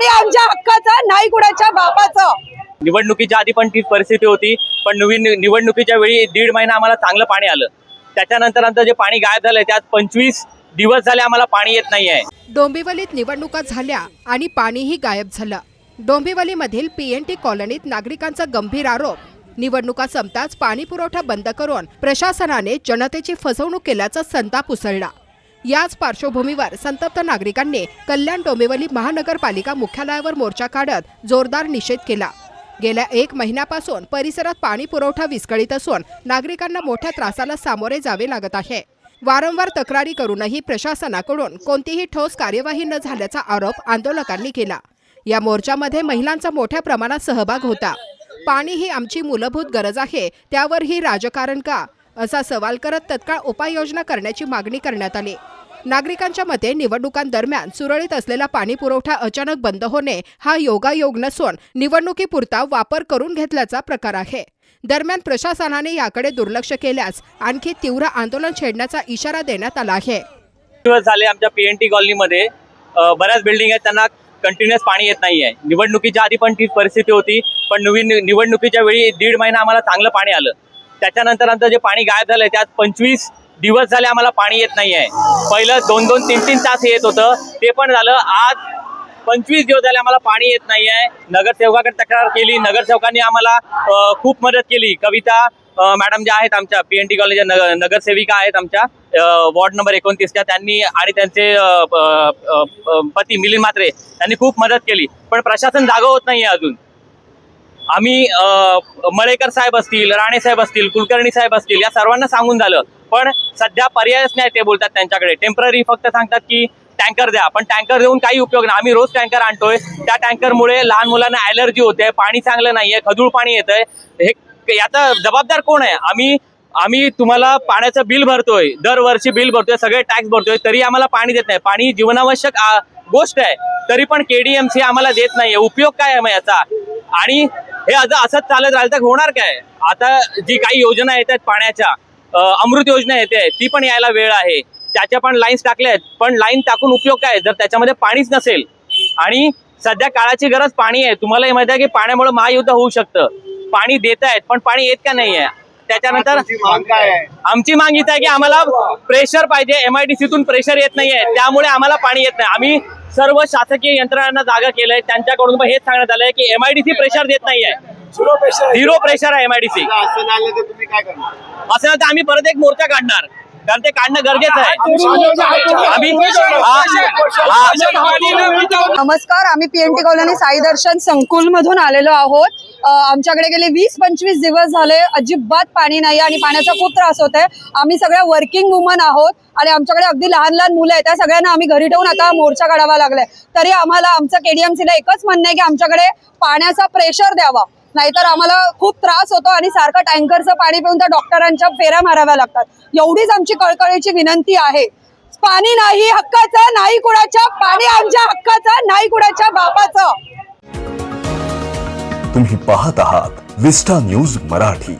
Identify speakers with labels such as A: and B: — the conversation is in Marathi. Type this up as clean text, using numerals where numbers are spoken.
A: पाणी आमच्या हक्काचं, नाही कुणाच्या बापाचं.
B: निवडणुकीच्या आधी पण तीच परिस्थिती होती, पण नवीन निवडणुकीच्या वेळी 1.5 महिना आम्हाला चांगलं पाणी आलं. त्याच्यानंतर आमचं जे पाणी गायब झालंय त्यात 25 दिवस झाले आम्हाला पाणी येत नाहीये.
C: डोंबिवलीत निवडणुका झाल्या आणि पाणीही गायब झालं. डोंबिवलीमधील PNT कॉलनीत नागरिकांचा गंभीर आरोप. निवडणुका संपताच पाणी पुरवठा बंद करून प्रशासनाने जनतेची फसवणूक केल्याचा संताप उसळला. याच पार्श्वभूमीवर संतप्त नागरिकांनी कल्याण डोंबिवली महानगरपालिका मुख्यालयावर मोर्चा काढत जोरदार निषेध केला. गेल्या 1 महिन्यापासून परिसरात पाणी पुरवठा विस्कळीत असून नागरिकांना मोठ्या त्रासाला सामोरे जावे लागत आहे. वारंवार तक्रारी करूनही प्रशासनाकडून कोणतीही ठोस कार्यवाही न झाल्याचा आरोप आंदोलकांनी केला. या मोर्चामध्ये महिलांचा मोठ्या प्रमाणात सहभाग होता. पाणी ही आमची मूलभूत गरज आहे, त्यावरही राजकारण का, असा सवाल करत तत्काळ उपाययोजना करण्याची मागणी करण्यात आली. नागरिकांच्या मते निवडणुकांदरम्यान सुरळीत असलेला पाणी पुरवठा अचानक बंद होणे हा योगायोग नसून निवडणुकीपुरता वापर करून घेतल्याचा प्रकार आहे. दरम्यान प्रशासनाने याकडे दुर्लक्ष केल्यास आणखी तीव्र आंदोलन छेडण्याचा इशारा देण्यात आला आहे.
B: दिवस झाले आमच्या PNT कॉलनीमध्ये बऱ्याच बिल्डिंग आहेत, त्यांना कंटिन्युअस पाणी येत नाहीये. निवडणुकीच्या आधी पण तीच परिस्थिती होती, पण नवीन निवडणुकीच्या वेळी 1.5 महिना आम्हाला चांगलं पाणी आलं. त्याच्यानंतर आमचं जे पाणी गायब झालंय त्यात 25 दिवस झाले आम्हाला पाणी येत नाहीये. पहिलं 2-2, 3-3 तास येत होतं, ते पण झालं. आज 25 दिवस झाले आम्हाला पाणी येत नाहीये. नगरसेवकाकडे तक्रार केली, नगरसेवकांनी आम्हाला खूप मदत केली. कविता मॅडम ज्या आहेत आमच्या PNT कॉलेजच्या नगरसेविका आहेत आमच्या वॉर्ड नंबर 29च्या, त्यांनी आणि त्यांचे पती मिलिंद म्हात्रे त्यांनी खूप मदत केली. पण प्रशासन जागं होत नाहीये अजून. आम्ही मळेकर साहेब असतील, राणे साहेब असतील, कुलकर्णी साहेब असतील, या सर्वांना सांगून झालं, पण सध्या पर्यायच नाही. ते बोलतात त्यांच्याकडे टेम्पररी फक्त सांगतात की टँकर द्या, पण टँकर देऊन काही उपयोग नाही. आम्ही रोज टँकर आणतोय, त्या टँकरमुळे लहान मुलांना ॲलर्जी होते, पाणी चांगलं नाहीये, खजूळ पाणी येतंय. हे याचा जबाबदार कोण आहे? आम्ही तुम्हाला पाण्याचं बिल भरतोय, दरवर्षी बिल भरतोय, सगळे टॅक्स भरतोय, तरी आम्हाला पाणी देत नाही. पाणी जीवनावश्यक गोष्ट आहे, तरी पण KDMC आम्हाला देत नाहीये. उपयोग काय आहे मग याचा? आणि हे असंच चालत राहिलं तर होणार काय? आता जी काही योजना येत आहेत पाण्याच्या, अमृत योजना येते, ती पण यायला वेळ आहे. त्याच्या पण लाईन्स टाकल्या आहेत, पण लाईन टाकून उपयोग काय जर त्याच्यामध्ये पाणीच नसेल? आणि सध्या काळाची गरज पाणी आहे. तुम्हालाही माहिती आहे की पाण्यामुळे महायुद्ध होऊ शकतं. पाणी देत आहेत, पण पाणी येत का नाही आहे? त्याच्यानंतर आमची माग हीच आहे की आम्हाला प्रेशर पाहिजे. MIDCतून प्रेशर येत नाहीये, त्यामुळे आम्हाला पाणी येत नाही. आम्ही सर्व शासकीय यंत्रणांना जागा केलंय, त्यांच्याकडून पण हेच सांगण्यात आलंय की MIDC प्रेशर देत नाहीये. 0 प्रेशर आहे MIDC. असं तर आम्ही परत एक मोर्चा काढणार, कारण ते काढणं गरजेचं आहे.
A: नमस्कार, आम्ही PNT कॉलनी साई दर्शन संकुल मधून आलेलो आहोत. आमच्याकडे गेले 20-25 दिवस झाले अजिबात पाणी नाही आणि पाण्याचा खूप त्रास होत आहे. आम्ही सगळ्या वर्किंग वुमन आहोत आणि आमच्याकडे अगदी लहान लहान मुलं आहेत. त्या सगळ्यांना आम्ही घरी ठेवून आता मोर्चा काढावा लागलाय. तरी आम्हाला आमचं KDMCला एकच म्हणणं आहे की आमच्याकडे पाण्याचा प्रेशर द्यावा, नाहीतर आम्हाला खूप त्रास होतो आणि सारखं टँकरचं पाणी पिऊन त्या डॉक्टरांच्या फेऱ्या माराव्या लागतात. एवढीच आमची कळकळीची विनंती आहे. पाणी नाही हक्काचं, नाही कुणाच्या, पाणी आमच्या हक्काचं, नाही कुणाच्या बापाचं.
D: तुम्ही पाहत आहात विस्टा न्यूज मराठी.